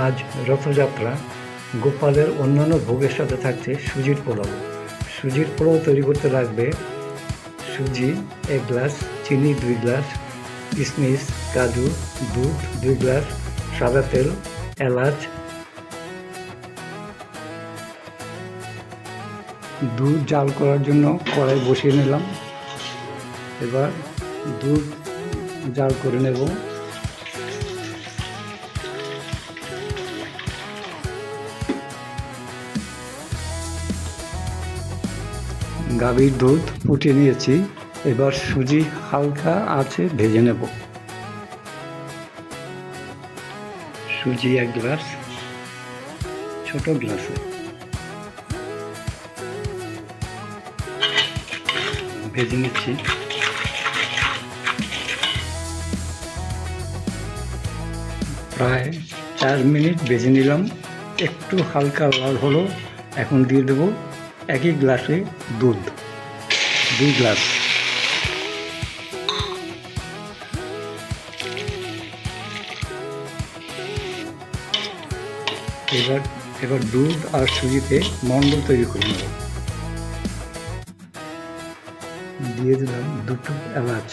আজ রথযাত্রা। গোপালের অন্যান্য ভোগের সাথে থাকছে সুজির পোলাও। সুজির পোলাও তৈরি করতে লাগবে সুজি 1 গ্লাস, চিনি 2 গ্লাস, কিশমিশ, কাজু, দুধ 2 গ্লাস, সাদা তেল, এলাচ। দুধ জাল করার জন্য কড়াই বসিয়ে নিলাম। এবার দুধ জাল করে নেব। গাভীর দুধ ফুটিয়ে নিয়েছি। এবার সুজি হালকা আছে ভেজে নেব। সুজি 1 গ্লাস, ছোট গ্লাসে ভেজে নিচ্ছি। প্রায় 4 মিনিট ভেজে নিলাম। একটু হালকা লাল হলো। এখন দিয়ে দেব একই গ্লাসে দুধ, 2 গ্লাস। এবার দুধ আর সুজিতে মন্ডল তৈরি করে নেব। দিয়ে দিলাম 2টো এলাচ।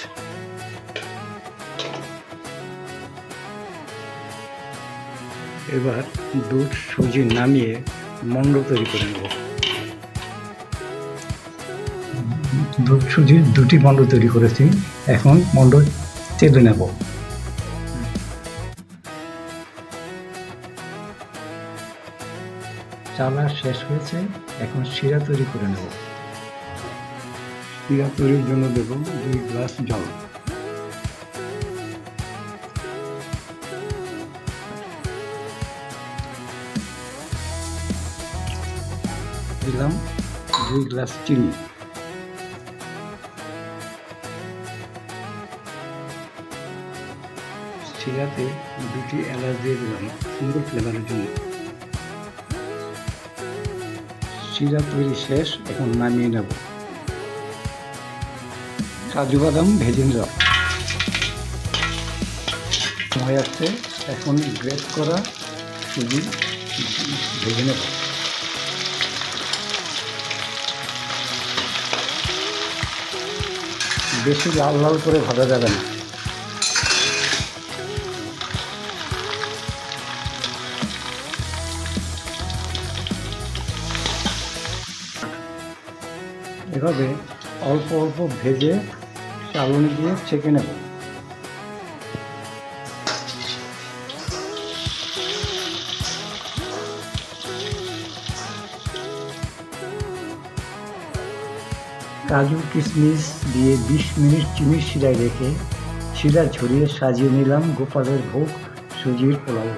এবার দুধ সুজি নামিয়ে মন্ডল তৈরি করে নেব। দুধ সুজির 2টি মন্ডল তৈরি করেছি। এখন মন্ডল চেলে নেব। চালা শেষ হয়েছে। এখন শিরা তৈরি করে নেব। শিরা তৈরির জন্য দেব 2 গ্লাস জল। দিলাম 2 গ্লাস চিনি। শিরাতে 2টি এলাচ দিয়ে দিলাম সুন্দর ফ্লেভারের জন্য। শিরা তৈরি শেষ। এখন নামিয়ে নেব। কাজু বাদাম ভেজে নিলাম। হয়ে আসছে। এখন গ্রেট করা সুজি ভেজে নেব। বেশি লাল লাল করে ভাজা যাবে না। এভাবে অল্প অল্প ভেজে চালনি দিয়ে ছেঁকে নেব। কাজু কিশমিশ দিয়ে 20 মিনিট চিনির শিরায় রেখে শিরা ঝরিয়ে সাজিয়ে নিলাম গোপালের ভোগ সুজির পোলাও।